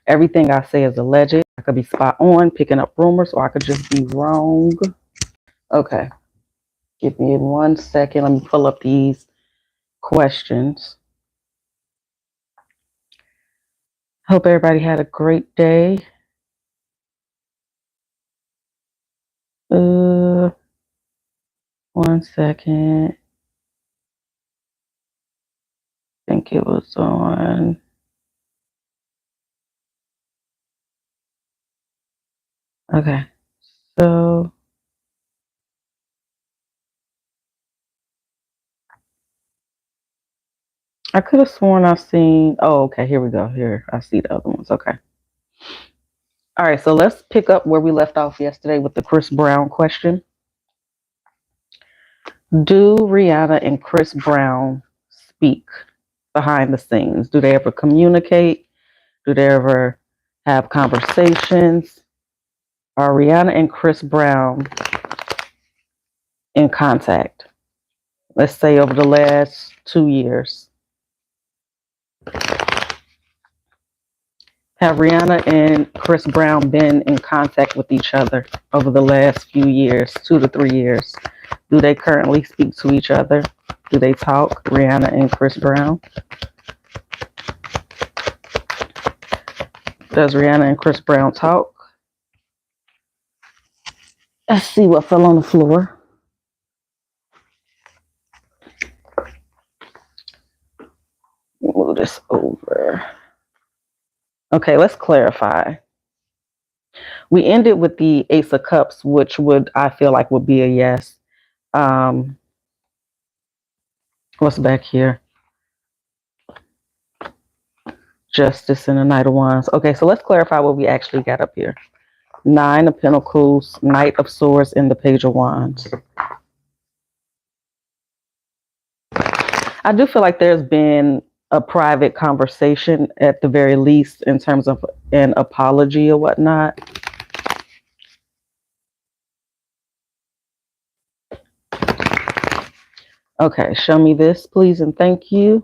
Everything I say is alleged. I could be spot on, picking up rumors, or I could just be wrong. Okay. Give me 1 second. Let me pull up these questions. Hope everybody had a great day. 1 second. I think it was on. Okay. So I could have sworn I've seen. Oh, okay. Here we go. Here, I see the other ones. Okay. All right. So let's pick up where we left off yesterday with the Chris Brown question. Do Rihanna and Chris Brown speak behind the scenes? Do they ever communicate? Do they ever have conversations? Are Rihanna and Chris Brown in contact? Let's say over the last 2 years. Have Rihanna and Chris Brown been in contact with each other over the last few years, 2 to 3 years? Do they currently speak to each other? Do they talk, Rihanna and Chris Brown? Does Rihanna and Chris Brown talk? Let's see what fell on the floor. Move this over. Okay, let's clarify. We ended with the Ace of Cups, which I feel like would be a yes. What's back here? Justice and the Knight of Wands. Okay, so let's clarify what we actually got up here. 9 of Pentacles, Knight of Swords, and the Page of Wands. I do feel like there's been a private conversation at the very least in terms of an apology or whatnot. Okay, show me this, please, and thank you.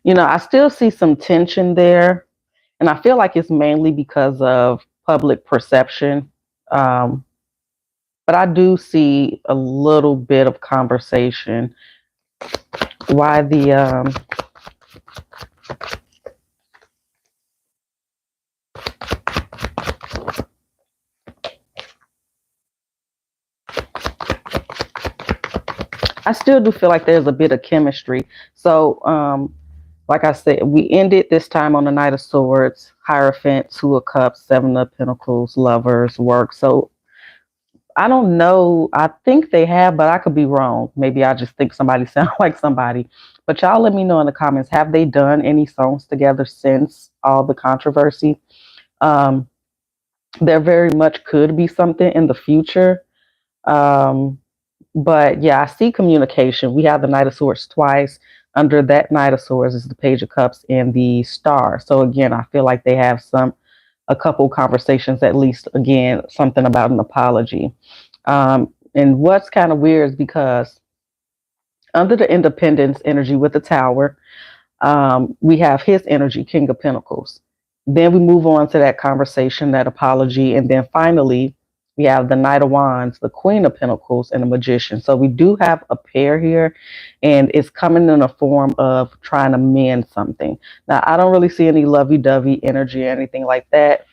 You know, I still see some tension there, and I feel like it's mainly because of public perception. But I do see a little bit of conversation. Why the I still do feel like there's a bit of chemistry. So, like I said, we ended this time on the Knight of Swords, Hierophant, 2 of Cups, 7 of Pentacles, Lovers, Work. So I don't know. I think they have, but I could be wrong. Maybe I just think somebody sounds like somebody. But y'all let me know in the comments. Have they done any songs together since all the controversy? There very much could be something in the future. But yeah, I see communication. We have the Knight of Swords twice. Under that Knight of Swords is the Page of Cups and the Star. So again, I feel like they have a couple conversations, at least, again, something about an apology. And what's kind of weird is because under the Independence energy with the Tower, we have his energy, King of Pentacles. Then we move on to that conversation, that apology, and then finally we have the Knight of Wands, the Queen of Pentacles, and the Magician. So we do have a pair here, and it's coming in a form of trying to mend something. Now, I don't really see any lovey-dovey energy or anything like that,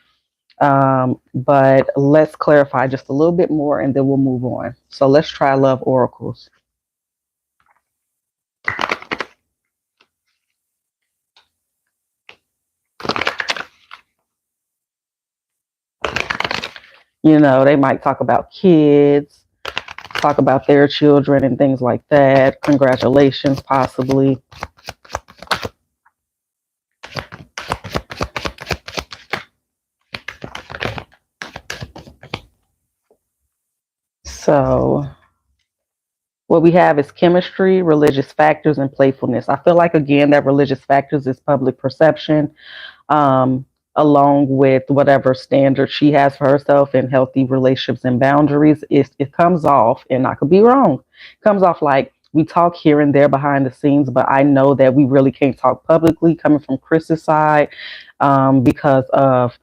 but let's clarify just a little bit more, and then we'll move on. So let's try Love Oracles. You know, they might talk about kids, talk about their children and things like that. Congratulations, possibly. So What we have is chemistry, religious factors, and playfulness. I feel like, again, that religious factors is public perception, um, along with whatever standard she has for herself in healthy relationships and boundaries. It comes off, and I could be wrong, comes off like we talk here and there behind the scenes, but I know that we really can't talk publicly coming from Chris's side, because of,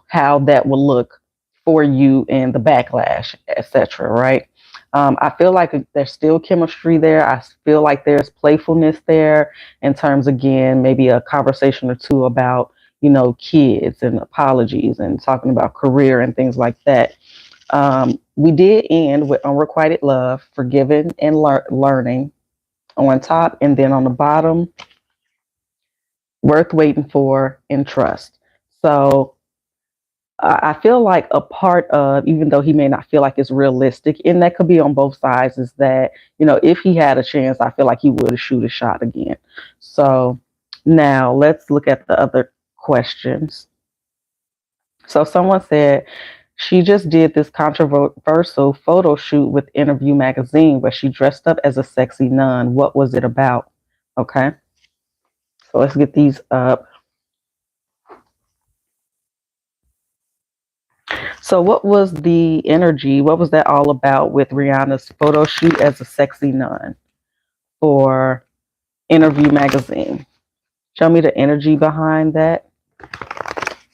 how that will look for you and the backlash, etc. Right? I feel like there's still chemistry there. I feel like there's playfulness there in terms, again, maybe a conversation or two about, kids and apologies and talking about career and things like that. We did end with unrequited love, forgiving and learning on top, and then on the bottom, worth waiting for and trust. So I feel like a part of, even though he may not feel like it's realistic, and that could be on both sides, is that, if he had a chance, I feel like he would shoot a shot again. So now let's look at the other questions. So someone said, she just did this controversial photo shoot with Interview magazine, but she dressed up as a sexy nun. What was it about? Okay. So let's get these up. So what was the energy? What was that all about with Rihanna's photo shoot as a sexy nun for Interview magazine? Show me the energy behind that.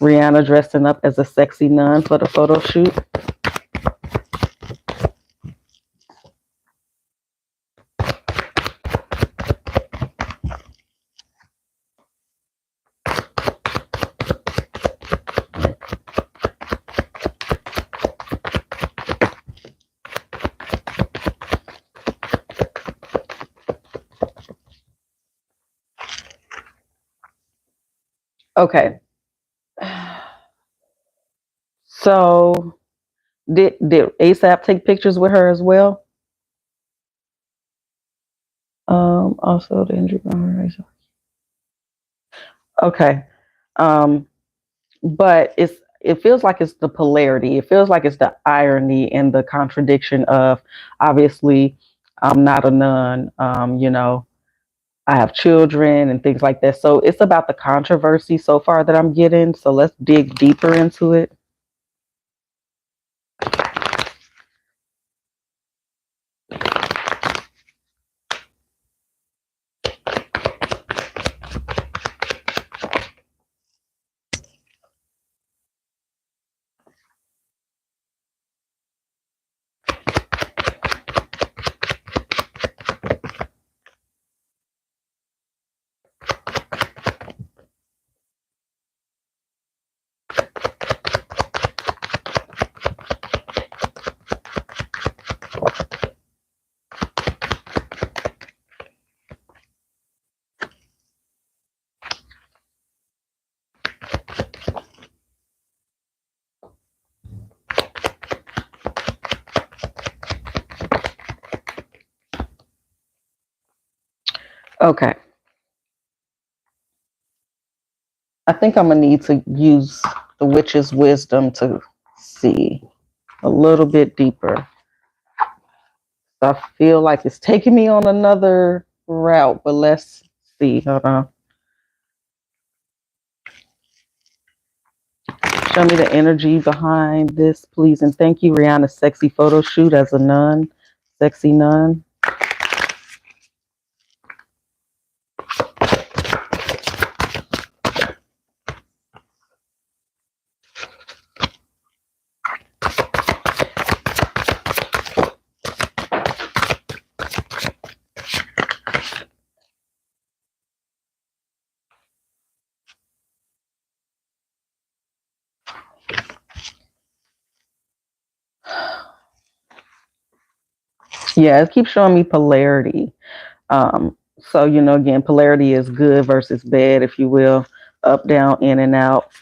Rihanna dressing up as a sexy nun for the photo shoot. Okay. So did ASAP take pictures with her as well? Also the injury. Okay. Um, but it feels like it's the polarity. It feels like it's the irony and the contradiction of, obviously, I'm not a nun. I have children and things like that. So it's about the controversy so far that I'm getting. So let's dig deeper into it. Okay. I think I'm going to need to use the witch's wisdom to see a little bit deeper. I feel like it's taking me on another route, but let's see. Hold on. Show me the energy behind this, please. And thank you, Rihanna's sexy photo shoot as a nun. Sexy nun. Yeah, it keeps showing me polarity. So, again, polarity is good versus bad, if you will, up, down, in, and out.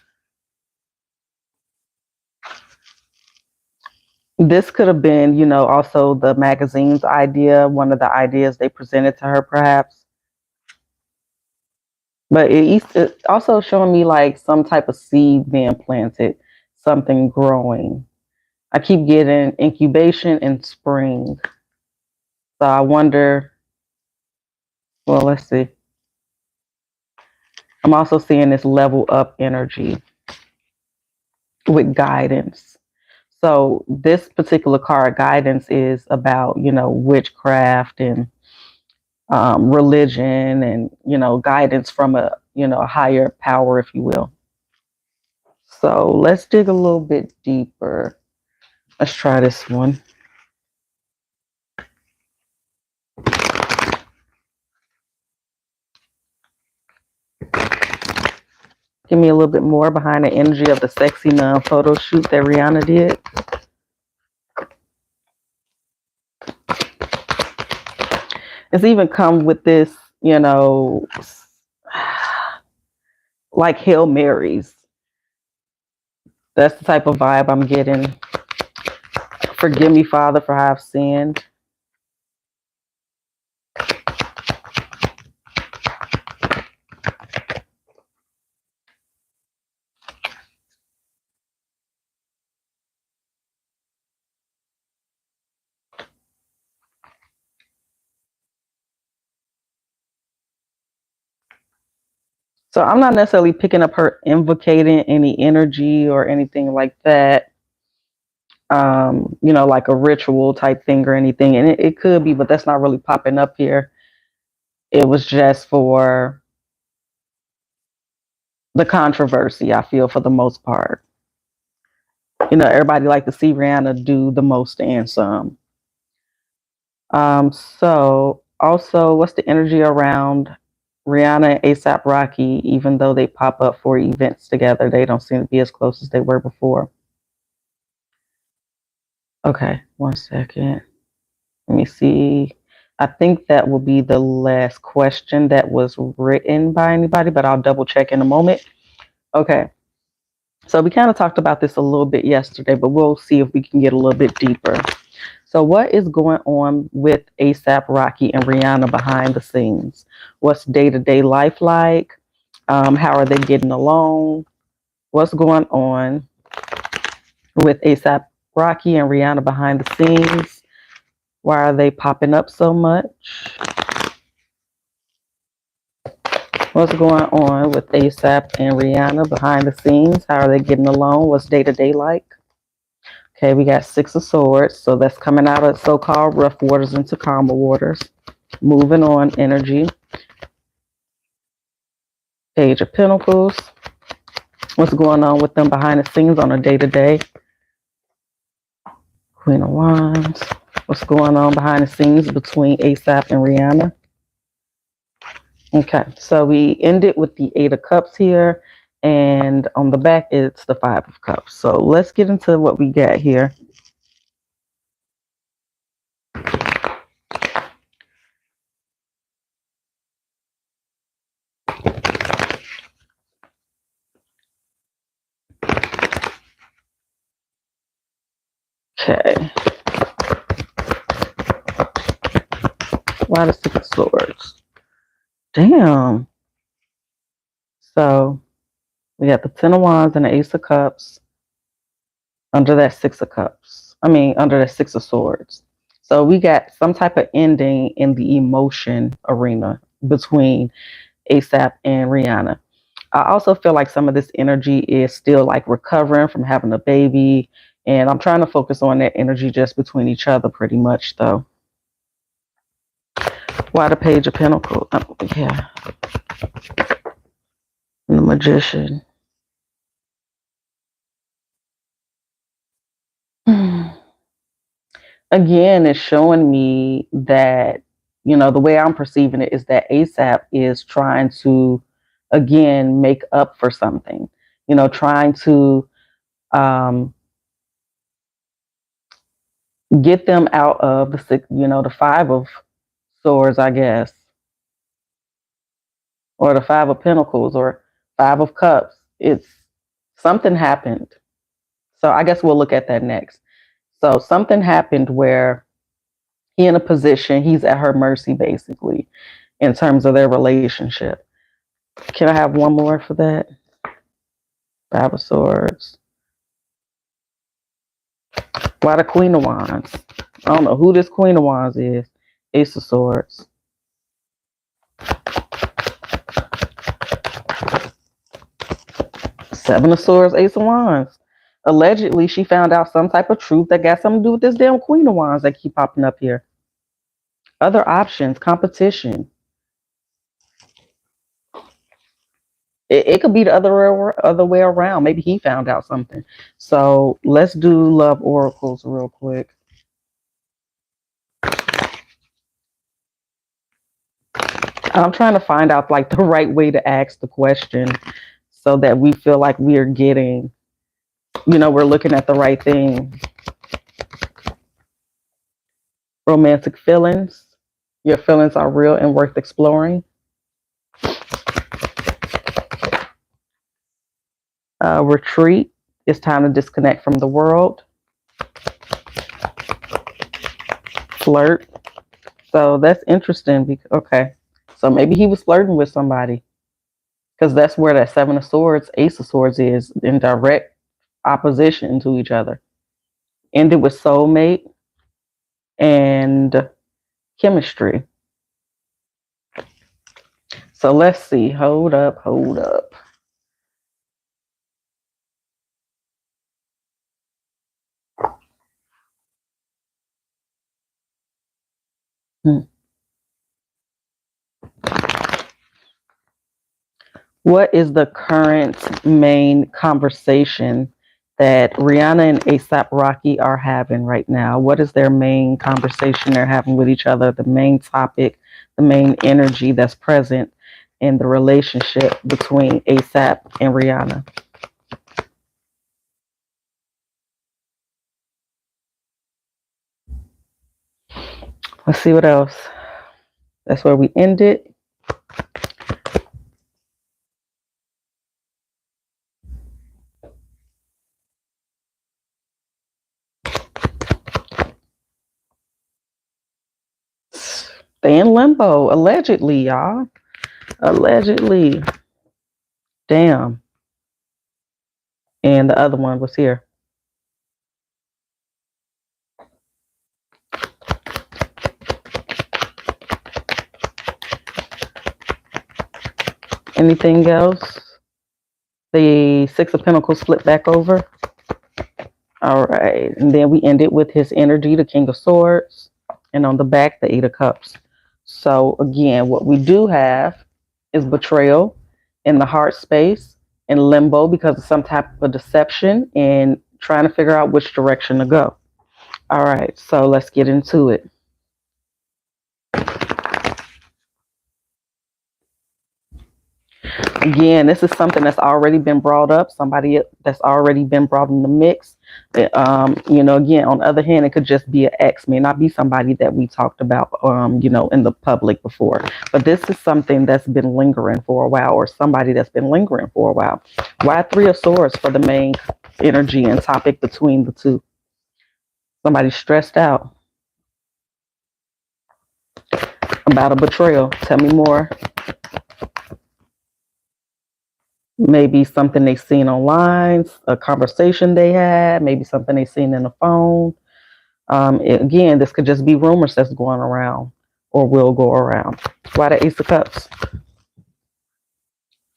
This could have been, also the magazine's idea, one of the ideas they presented to her, perhaps. But it also showing me like some type of seed being planted, something growing. I keep getting incubation and spring. So I wonder, well, let's see. I'm also seeing this level up energy with guidance. So this particular card, guidance, is about, witchcraft and religion and, guidance from a higher power, if you will. So let's dig a little bit deeper. Let's try this one. Give me a little bit more behind the energy of the sexy nun photo shoot that Rihanna did. It's even come with this, like Hail Marys. That's the type of vibe I'm getting. Forgive me, Father, for I have sinned. So I'm not necessarily picking up her invocating any energy or anything like that. Like a ritual type thing or anything. And it could be, but that's not really popping up here. It was just for the controversy, I feel, for the most part. Everybody like to see Rihanna do the most and some. So also, what's the energy around Rihanna and ASAP Rocky? Even though they pop up for events together, they don't seem to be as close as they were before. Okay, 1 second. Let me see. I think that will be the last question that was written by anybody, but I'll double check in a moment. Okay. So we kind of talked about this a little bit yesterday, but we'll see if we can get a little bit deeper. So what is going on with ASAP Rocky and Rihanna behind the scenes? What's day-to-day life like? How are they getting along? What's going on with ASAP Rocky and Rihanna behind the scenes? Why are they popping up so much? What's going on with ASAP and Rihanna behind the scenes? How are they getting along? What's day-to-day like? Okay, we got 6 of Swords. So that's coming out of so-called rough waters into calmer waters. Moving on, energy. Page of Pentacles. What's going on with them behind the scenes on a day-to-day? Queen of Wands. What's going on behind the scenes between ASAP and Rihanna? Okay, so we ended with the 8 of Cups here. And on the back, it's the 5 of Cups. So let's get into what we got here. Okay. Why the 6 of Swords? Damn. So we got the 10 of Wands and the Ace of Cups under that 6 of Cups. Under that 6 of Swords. So we got some type of ending in the emotion arena between ASAP and Rihanna. I also feel like some of this energy is still like recovering from having a baby. And I'm trying to focus on that energy just between each other pretty much, though. Why the Page of Pentacles? Yeah. And the Magician. Again, it's showing me that, the way I'm perceiving it is that ASAP is trying to, again, make up for something, trying to get them out of the 5 of Swords, I guess, or the 5 of Pentacles or 5 of Cups. It's something happened. So I guess we'll look at that next. So something happened where he's in a position, he's at her mercy, basically, in terms of their relationship. Can I have one more for that? 5 of Swords. Why the Queen of Wands? I don't know who this Queen of Wands is. Ace of Swords. Seven of Swords, Ace of Wands. Allegedly, she found out some type of truth that got something to do with this damn Queen of Wands that keep popping up here. Other options, competition. It could be the other way around. Maybe he found out something. So let's do love oracles real quick. I'm trying to find out like the right way to ask the question so that we feel like we are getting, we're looking at the right thing. Romantic feelings. Your feelings are real and worth exploring. Retreat. It's time to disconnect from the world. Flirt. So that's interesting. Okay. So maybe he was flirting with somebody. Because that's where that Seven of Swords, Ace of Swords is in direct opposition to each other. Ended with soulmate and chemistry. So let's see. Hold up. What is the current main conversation that Rihanna and ASAP Rocky are having right now? What is their main conversation they're having with each other? The main topic, the main energy that's present in the relationship between ASAP and Rihanna? Let's see what else. That's where we ended. They in limbo, allegedly, y'all. Allegedly. Damn. And the other one was here. Anything else? The Six of Pentacles flip back over. All right. And then we ended with his energy, the King of Swords. And on the back, the Eight of Cups. So again, what we do have is betrayal in the heart space, in limbo because of some type of deception and trying to figure out which direction to go. All right. So let's get into it. Again, this is something that's already been brought up, somebody that's already been brought in the mix. Again, on the other hand, it could just be an ex, may not be somebody that we talked about, in the public before. But this is something that's been lingering for a while, or somebody that's been lingering for a while. Why Three of Swords for the main energy and topic between the two? Somebody stressed out about a betrayal. Tell me more. Maybe something they seen online, a conversation they had, maybe something they seen in the phone. Again, this could just be rumors that's going around or will go around. Why the Ace of Cups?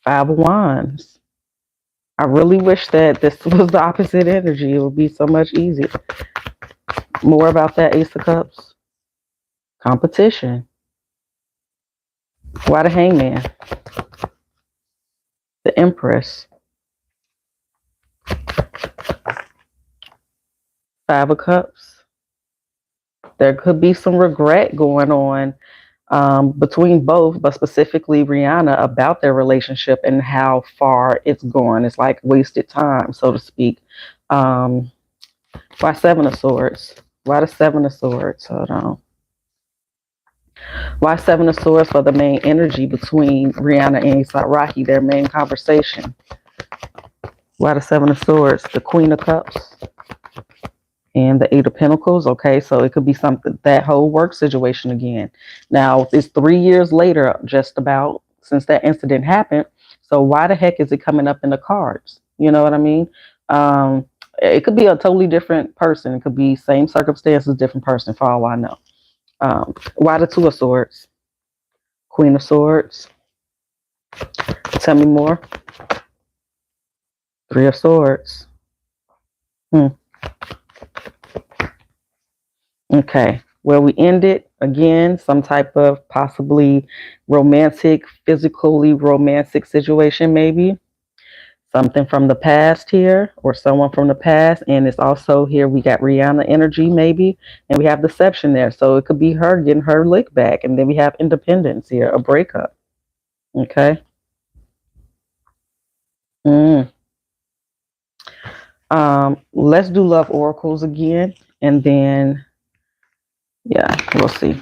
Five of Wands. I really wish that this was the opposite energy. It would be so much easier. More about that Ace of Cups. Competition. Why the Hangman? The Empress. Five of Cups. There could be some regret going on between both, but specifically Rihanna, about their relationship and how far it's gone. It's like wasted time, so to speak. Why Seven of Swords? Why the Seven of Swords? Hold on. Why Seven of Swords for the main energy between Rihanna and A$AP Rocky, their main conversation? Why the Seven of Swords? The Queen of Cups and the Eight of Pentacles. Okay, so it could be something, that whole work situation again. Now, it's 3 years later, just about, since that incident happened. So why the heck is it coming up in the cards? You know what I mean? It could be a totally different person. It could be same circumstances, different person, for all I know. Why the Two of Swords? Queen of Swords. Tell me more. Three of Swords. Okay. Where we ended, again, some type of possibly romantic, physically romantic situation, maybe. Something from the past here, or someone from the past. And it's also here we got Rihanna energy, maybe. And we have deception there. So it could be her getting her lick back. And then we have independence here, a breakup. Okay. Mm. Let's do love oracles again. And then, yeah, we'll see.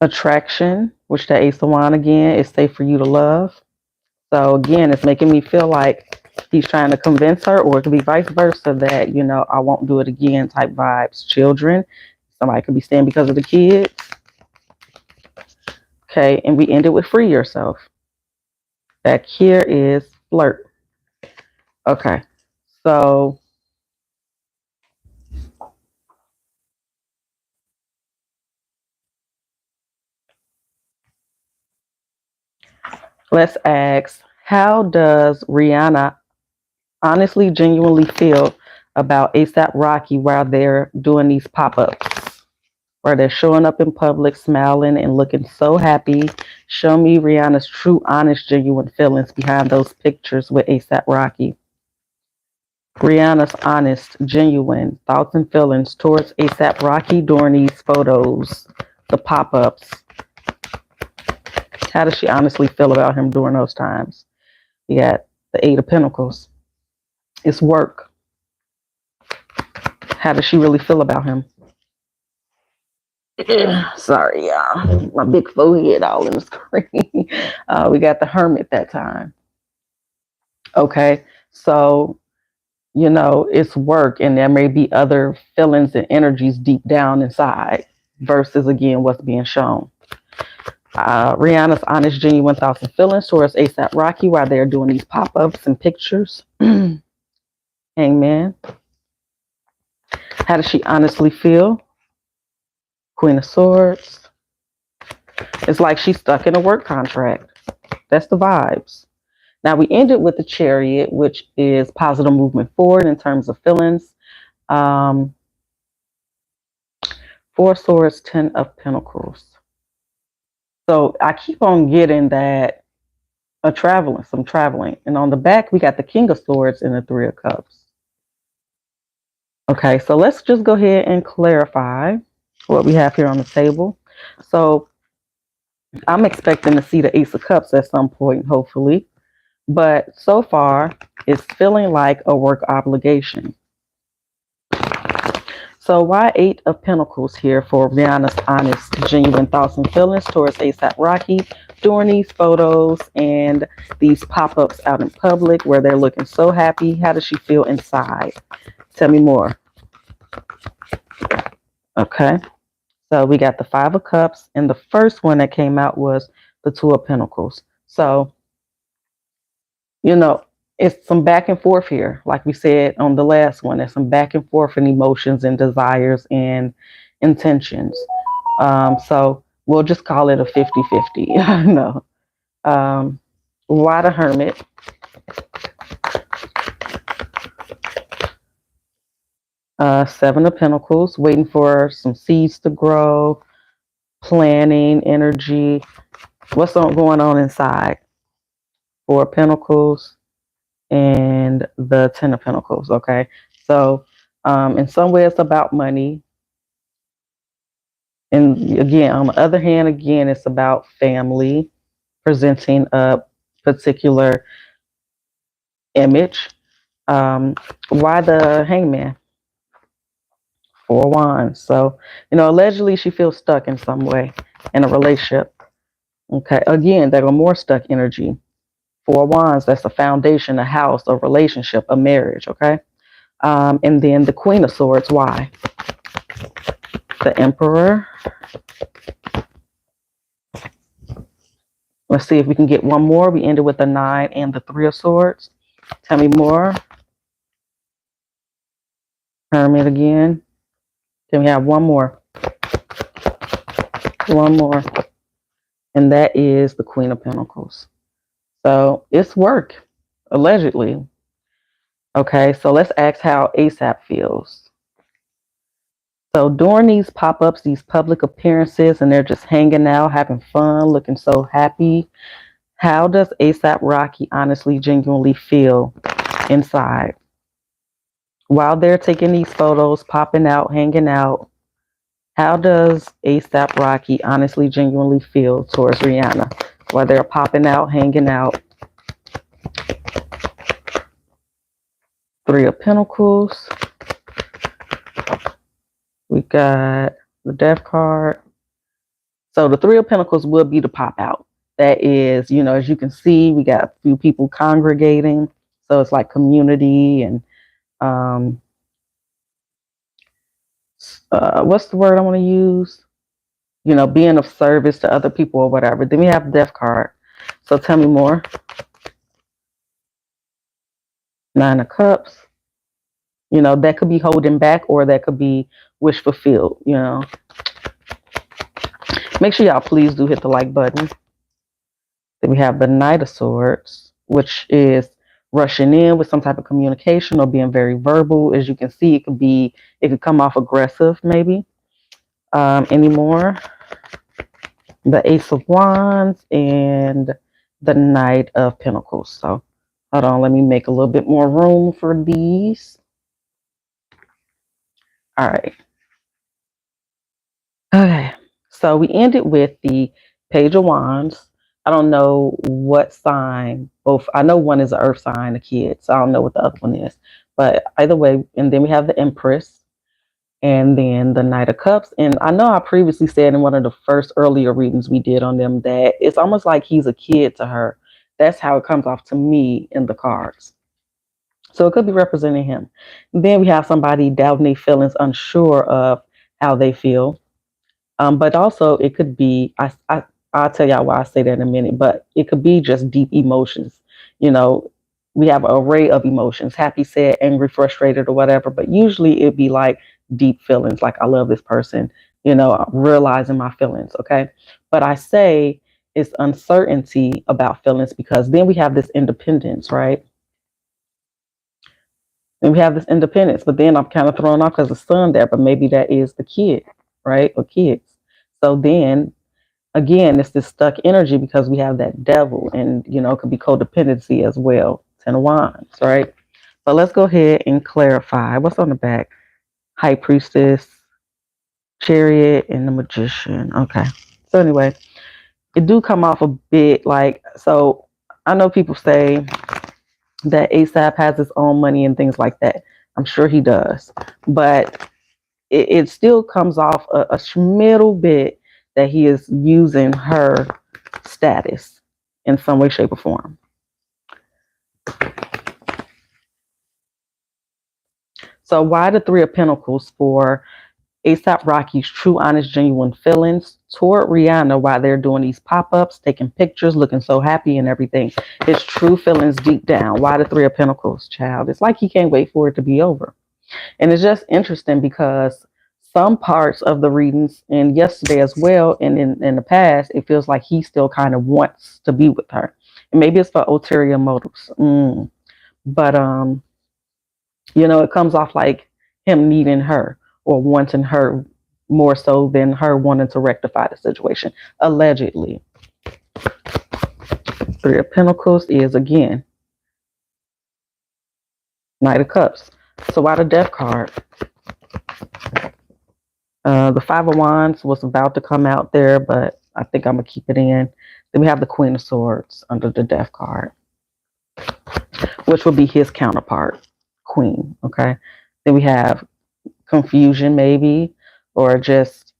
Attraction, which the Ace of Wands again is safe for you to love. So again, it's making me feel like he's trying to convince her, or it could be vice versa, that, I won't do it again type vibes. Children, somebody could be staying because of the kids. Okay, and we ended with free yourself. Back here is flirt. Okay, so let's ask, how does Rihanna honestly, genuinely feel about ASAP Rocky while they're doing these pop-ups, where they're showing up in public, smiling and looking so happy? Show me Rihanna's true, honest, genuine feelings behind those pictures with ASAP Rocky. Rihanna's honest, genuine thoughts and feelings towards ASAP Rocky during these photos, the pop-ups. How does she honestly feel about him during those times? You got the Eight of Pentacles. It's work. How does she really feel about him? Sorry, y'all. My big forehead all in the screen. We got the Hermit that time. Okay, so it's work, and there may be other feelings and energies deep down inside versus, again, what's being shown. Rihanna's honest, genuine thoughts and feelings towards ASAP Rocky while they're doing these pop-ups and pictures. Hangman. How does she honestly feel? Queen of Swords. It's like she's stuck in a work contract. That's the vibes. Now we ended with the Chariot, which is positive movement forward in terms of feelings. Four Swords, Ten of Pentacles. So I keep on getting that some traveling. And on the back, we got the King of Swords and the Three of Cups. Okay, so let's just go ahead and clarify what we have here on the table. So I'm expecting to see the Ace of Cups at some point, hopefully. But so far, it's feeling like a work obligation. So why Eight of Pentacles here for Rihanna's honest, genuine thoughts and feelings towards ASAP Rocky during these photos and these pop-ups out in public where they're looking so happy? How does she feel inside? Tell me more. Okay. So we got the Five of Cups, and the first one that came out was the Two of Pentacles. So, it's some back and forth here. Like we said on the last one, there's some back and forth in emotions and desires and intentions. So we'll just call it a 50-50. No. Why the Hermit? Seven of Pentacles, waiting for some seeds to grow, planning, energy. What's going on inside? Four of Pentacles and the Ten of Pentacles. Okay, so in some way it's about money, and again, on the other hand, again, it's about family, presenting a particular image. Why the Hangman? Four of Wands. So allegedly she feels stuck in some way in a relationship. Okay, again, there are more stuck energy. Four of Wands, that's a foundation, a house, a relationship, a marriage. Okay. And then the Queen of Swords. Why? The Emperor. Let's see if we can get one more. We ended with the 9 and the 3 of Swords. Tell me more. Hermit again. Then we have one more. One more. And that is the Queen of Pentacles. So it's work, allegedly. Okay, so let's ask how ASAP feels. So during these pop-ups, these public appearances, and they're just hanging out, having fun, looking so happy, how does ASAP Rocky honestly, genuinely feel inside? While they're taking these photos, popping out, hanging out, how does ASAP Rocky honestly, genuinely feel towards Rihanna? While they're popping out, hanging out. 3 of Pentacles. We got the Death card. So the 3 of Pentacles will be the pop out. That is, you know, as you can see, we got a few people congregating. So it's like community and what's the word I want to use? You know, being of service to other people or whatever. Then we have the Death card. So tell me more. 9 of Cups. You know, that could be holding back or that could be wish fulfilled, you know. Make sure y'all please do hit the like button. Then we have the Knight of Swords, which is rushing in with some type of communication or being very verbal. As you can see, it could come off aggressive maybe. Anymore. The Ace of Wands and the Knight of Pentacles. So hold on, let me make a little bit more room for these. All right. Okay. So we ended with the Page of Wands. I don't know what sign, both, I know one is an earth sign, a kid, so I don't know what the other one is. But either way, and then we have the Empress and then the Knight of Cups. And I know I previously said in one of the first earlier readings we did on them that it's almost like he's a kid to her. That's how it comes off to me in the cards. So it could be representing him. Then we have somebody doubting their feelings, unsure of how they feel. But also it could be, I'll tell y'all why I say that in a minute, but it could be just deep emotions. You know, we have an array of emotions, happy, sad, angry, frustrated, or whatever, but usually it'd be like deep feelings, like I love this person, you know, realizing my feelings, okay? But I say it's uncertainty about feelings because then we have this independence, right? And we have this independence, but then I'm kind of thrown off because the sun there, but maybe that is the kid, right? Or kids. So then again, it's this stuck energy because we have that devil and, you know, it could be codependency as well. 10 of Wands, right? So let's go ahead and clarify. What's on the back? High Priestess, Chariot, and the Magician. Okay. So anyway, it do come off a bit like, so I know people say that ASAP has his own money and things like that. I'm sure he does. But it still comes off a schmiddle bit that he is using her status in some way, shape, or form. So why the 3 of Pentacles for ASAP Rocky's true, honest, genuine feelings toward Rihanna while they're doing these pop-ups, taking pictures, looking so happy and everything. His true feelings deep down. Why the 3 of Pentacles, child? It's like he can't wait for it to be over. And it's just interesting because some parts of the readings, and yesterday as well, and in the past, it feels like he still kind of wants to be with her. And maybe it's for ulterior motives. But, you know, it comes off like him needing her or wanting her more so than her wanting to rectify the situation, allegedly. 3 of Pentacles is, again, Knight of Cups. So why the Death card? The 5 of Wands was about to come out there, but I think I'm going to keep it in. Then we have the Queen of Swords under the Death card, which will be his counterpart, Queen, okay? Then we have confusion maybe, or just,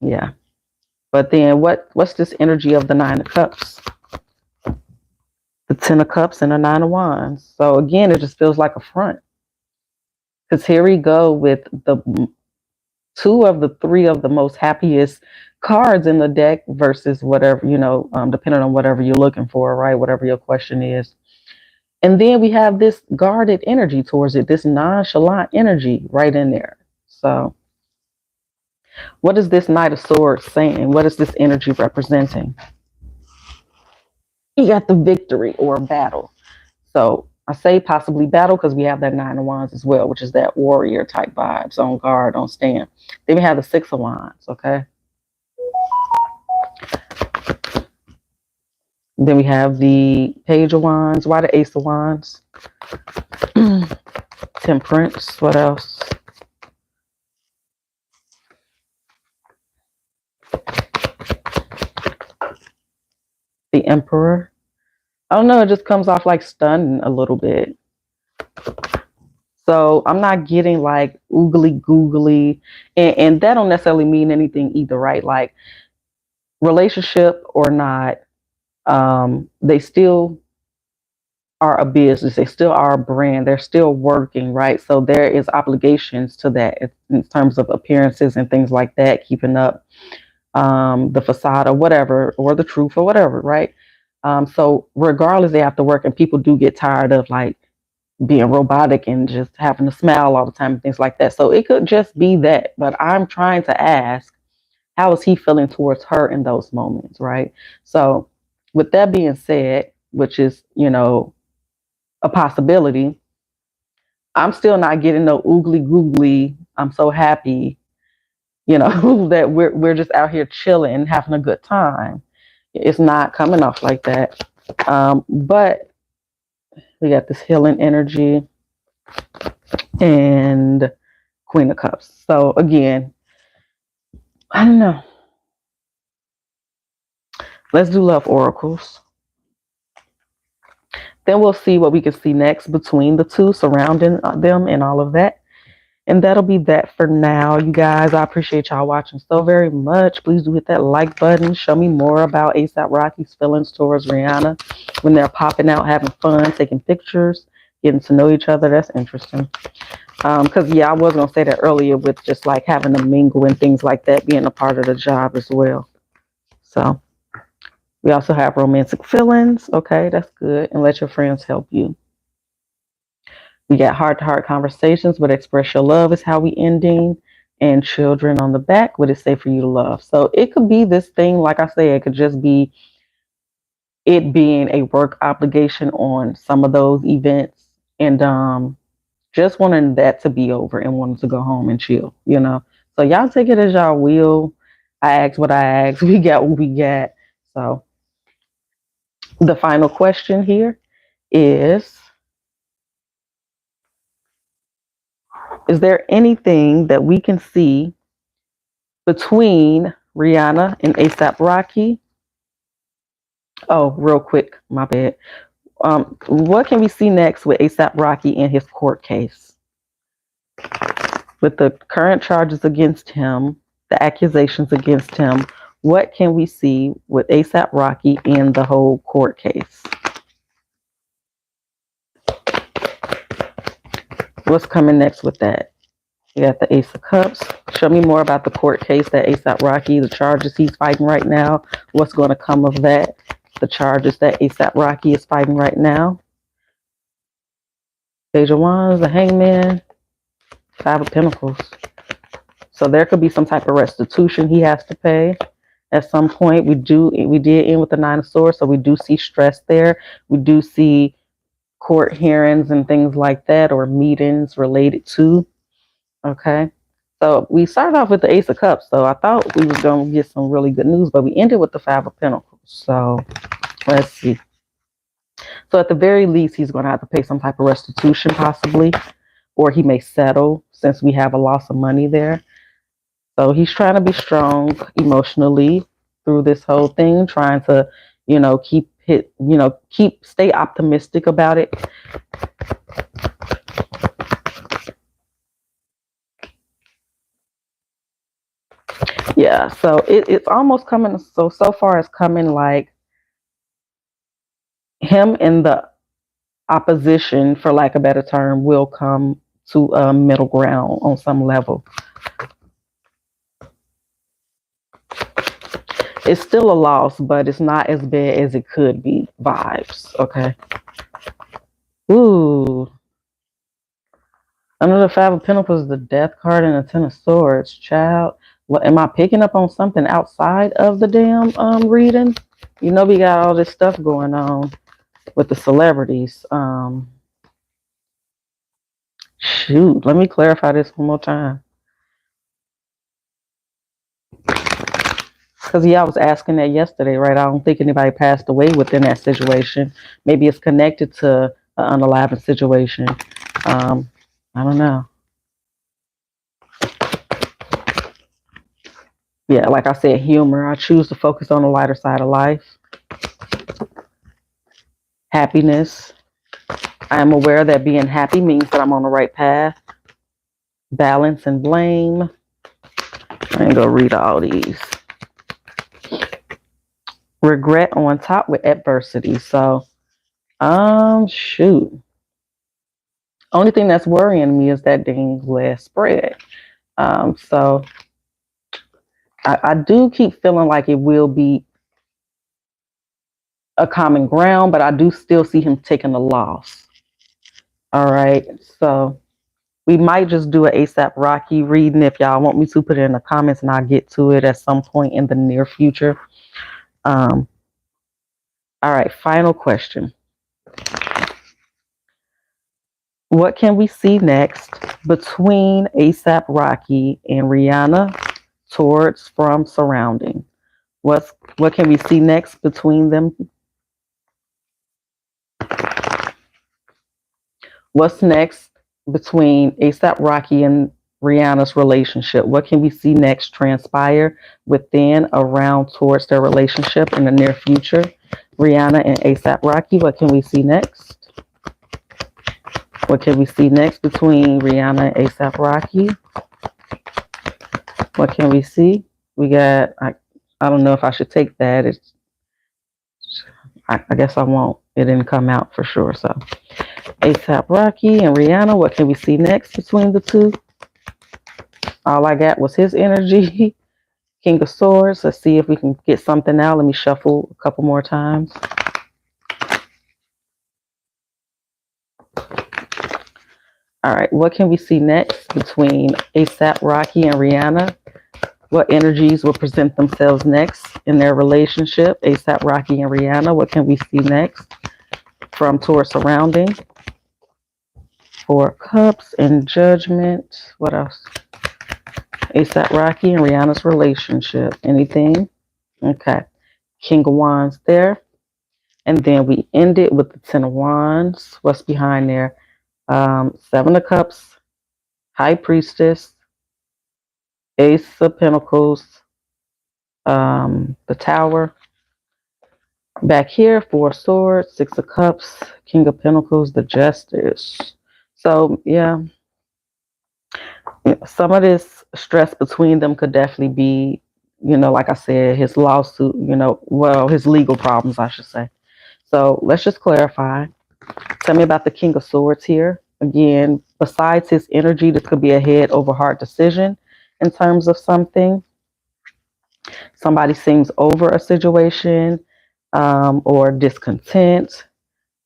yeah. But then what's this energy of the 9 of Cups? The 10 of Cups and the 9 of Wands. So again, it just feels like a front. Because here we go with two of the three of the most happiest cards in the deck versus whatever, depending on whatever you're looking for, right? Whatever your question is. And then we have this guarded energy towards it, this nonchalant energy right in there. So, what is this Knight of Swords saying? What is this energy representing? You got the victory or battle. So, I say possibly battle because we have that Nine of Wands as well, which is that warrior type vibes, on guard, on stand. Then we have the Six of Wands, okay? Then we have the Page of Wands. Why the Ace of Wands? Temperance. What else? The Emperor. I don't know. It just comes off like stunned a little bit. So I'm not getting like oogly googly. And that don't necessarily mean anything either, right? Like relationship or not, they still are a business. They still are a brand. They're still working, right? So there is obligations to that in terms of appearances and things like that, keeping up the facade or whatever, or the truth or whatever, right? So regardless, they have to work, and people do get tired of like being robotic and just having to smile all the time and things like that. So it could just be that. But I'm trying to ask, how is he feeling towards her in those moments, right? So with that being said, which is, a possibility, I'm still not getting no oogly googly. I'm so happy, that we're just out here chilling, having a good time. It's not coming off like that. But we got this healing energy and Queen of Cups. So again, I don't know. Let's do love oracles. Then we'll see what we can see next between the two, surrounding them and all of that. And that'll be that for now, you guys. I appreciate y'all watching so very much. Please do hit that like button. Show me more about A$AP Rocky's feelings towards Rihanna when they're popping out, having fun, taking pictures, getting to know each other. That's interesting. Because, yeah, I was going to say that earlier with just like having to mingle and things like that being a part of the job as well. So we also have romantic feelings. Okay, that's good. And let your friends help you. We got heart-to-heart conversations, but express your love is how we ending. And children on the back, what it say for you to love. So it could be this thing, like I say, it could just be it being a work obligation on some of those events, and just wanting that to be over and wanting to go home and chill, So y'all take it as y'all will. I asked what I asked. We got what we got. So the final question here is there anything that we can see between Rihanna and A$AP Rocky? Oh, real quick, my bad. What can we see next with A$AP Rocky in his court case? With the current charges against him, the accusations against him, what can we see with A$AP Rocky in the whole court case? What's coming next with that? You got the Ace of Cups. Show me more about the court case that A$AP Rocky, the charges he's fighting right now. What's going to come of that? The charges that A$AP Rocky is fighting right now. Page of Wands, the Hangman, Five of Pentacles. So there could be some type of restitution he has to pay at some point. We did end with the Nine of Swords, so we do see stress there. We do see court hearings and things like that, or meetings related to. Okay. So we started off with the Ace of Cups. So I thought we was going to get some really good news, but we ended with the Five of Pentacles. So let's see. So at the very least, he's going to have to pay some type of restitution possibly, or he may settle since we have a loss of money there. So he's trying to be strong emotionally through this whole thing, trying to, stay optimistic about it. Yeah, so it's almost coming. So far it's coming like him and the opposition, for lack of a better term, will come to a middle ground on some level. It's still a loss, but it's not as bad as it could be vibes. Okay. Ooh. Under the Five of Pentacles, the Death card and the Ten of Swords. Child, what am I picking up on something outside of the damn reading? You know we got all this stuff going on with the celebrities. Shoot, let me clarify this one more time. Because I was asking that yesterday, right? I don't think anybody passed away within that situation. Maybe it's connected to an unalive situation. I don't know. Yeah, like I said, humor. I choose to focus on the lighter side of life. Happiness. I am aware that being happy means that I'm on the right path. Balance and blame. I ain't gonna read all these. Regret on top with adversity. So, shoot. Only thing that's worrying me is that dang last spread. So I do keep feeling like it will be a common ground, but I do still see him taking a loss. All right. So we might just do an ASAP Rocky reading. If y'all want me to, put it in the comments and I'll get to it at some point in the near future. All right. Final question. What can we see next between ASAP Rocky and Rihanna towards from surrounding? What can we see next between them? What's next between ASAP Rocky and Rihanna's relationship? What can we see next transpire within, around, towards their relationship in the near future? Rihanna and ASAP Rocky, what can we see next? What can we see next between Rihanna and ASAP Rocky? What can we see? We got, I don't know if I should take that. I guess I won't. It didn't come out for sure. So ASAP Rocky and Rihanna, what can we see next between the two? All I got was his energy. King of Swords. Let's see if we can get something out. Let me shuffle a couple more times. All right, what can we see next between ASAP Rocky and Rihanna? What energies will present themselves next in their relationship? ASAP Rocky and Rihanna, what can we see next from towards surrounding? Four of Cups and Judgment. What else? ASAP Rocky and Rihanna's relationship. Anything? Okay. King of Wands there. And then we end it with the Ten of Wands. What's behind there? Seven of Cups, High Priestess, Ace of Pentacles, the Tower. Back here, Four of Swords, Six of Cups, King of Pentacles, the Justice. So, yeah, some of this stress between them could definitely be, like I said, his lawsuit, his legal problems, I should say. So let's just clarify. Tell me about the King of Swords here. Again, besides his energy, this could be a head over heart decision in terms of something. Somebody seems over a situation or discontent,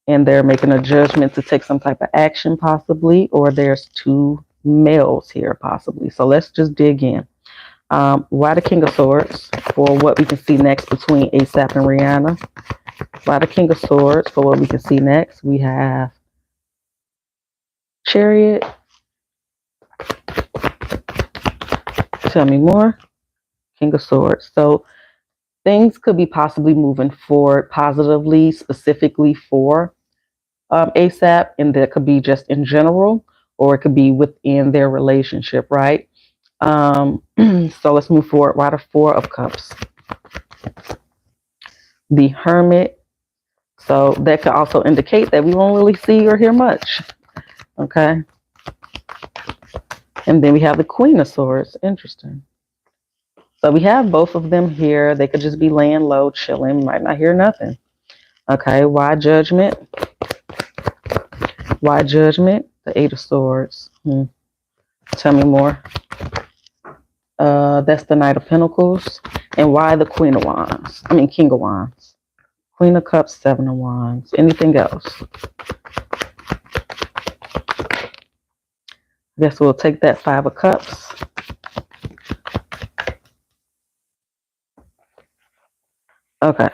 and they're making a judgment to take some type of action possibly, or there's two males here possibly. So let's just dig in. Why the King of Swords for what we can see next between ASAP and Rihanna? Why the King of Swords for what we can see next? We have Chariot. Tell me more. King of Swords. So things could be possibly moving forward positively, specifically for ASAP, and that could be just in general, or it could be within their relationship, right? So let's move forward. Why the Four of Cups? The Hermit. So that could also indicate that we won't really see or hear much. Okay. And then we have the Queen of Swords. Interesting. So we have both of them here. They could just be laying low, chilling, might not hear nothing. Okay. Why Judgment? Why Judgment? The Eight of Swords. Tell me more. That's the Knight of Pentacles. And why the Queen of Wands? I mean, King of Wands. Queen of Cups, Seven of Wands. Anything else? Guess we'll take that Five of Cups. Okay.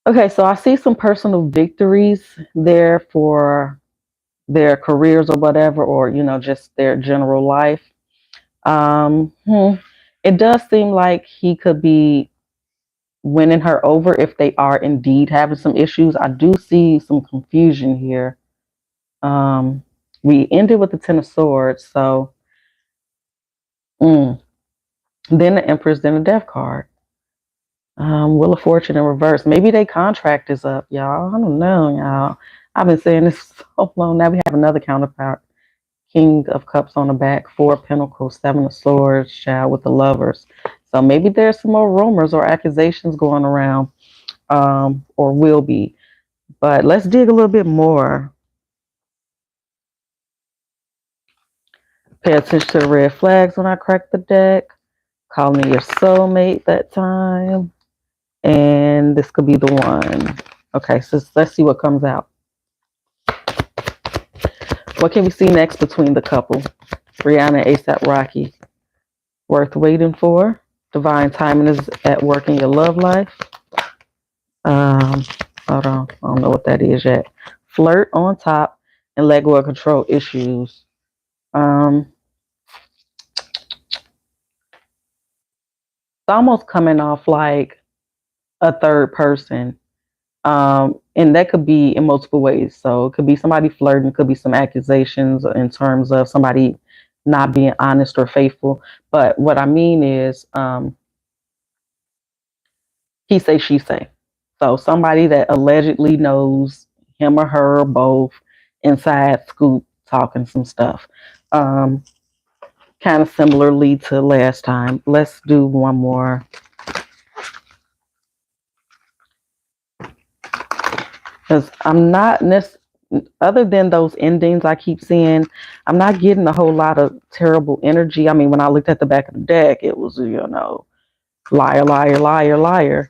Okay, so I see some personal victories there for their careers or whatever, or, you know, just their general life. Um, hmm, it does seem like he could be winning her over if they are indeed having some issues. I do see some confusion here. Um, we ended with the Ten of Swords, so mm, then the Empress, then the Death card. Wheel of Fortune in reverse. Maybe their contract is up, y'all. I don't know, y'all. I've been saying this so long. Now we have another counterpart. King of Cups on the back, Four of Pentacles, Seven of Swords, child with the Lovers. So maybe there's some more rumors or accusations going around, or will be. But let's dig a little bit more. Pay attention to the red flags when I crack the deck. Call me your soulmate that time. And this could be the one. Okay, so let's see what comes out. What can we see next between the couple? Rihanna, ASAP Rocky. Worth waiting for. Divine timing is at work in your love life. Hold on. I don't know what that is yet. Flirt on top and let go of control issues. It's almost coming off like a third person. And that could be in multiple ways. So it could be somebody flirting, it could be some accusations in terms of somebody not being honest or faithful. But what I mean is, he say, she say. So somebody that allegedly knows him or her or both inside scoop talking some stuff. Kind of similarly to last time. Let's do one more. Because I'm not other than those endings I keep seeing, I'm not getting a whole lot of terrible energy. I mean, when I looked at the back of the deck, it was, you know, liar, liar, liar, liar,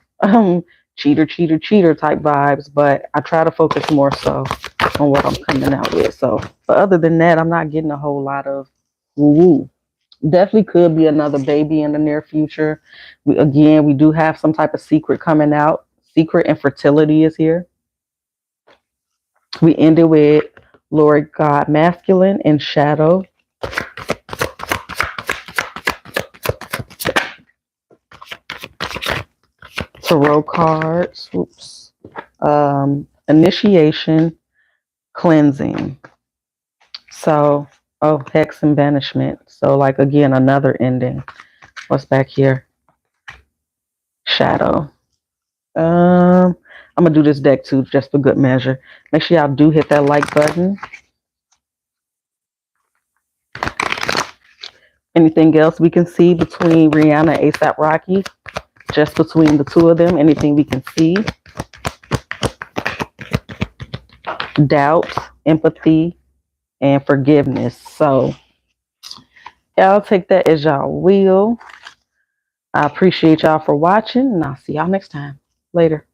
cheater, cheater, cheater type vibes. But I try to focus more so on what I'm coming out with. So, but other than that, I'm not getting a whole lot of woo-woo. Definitely could be another baby in the near future. We do have some type of secret coming out. Secret infertility is here. We ended with Lord God masculine and shadow. Tarot cards. Oops. Initiation, cleansing. So, oh, hex and banishment. So, like, again, another ending. What's back here? Shadow. I'm gonna do this deck too, just for good measure. Make sure y'all do hit that like button. Anything else we can see between Rihanna and ASAP Rocky? Just between the two of them, anything we can see? Doubt, empathy, and forgiveness. So y'all take that as y'all will. I appreciate y'all for watching, and I'll see y'all next time. Later.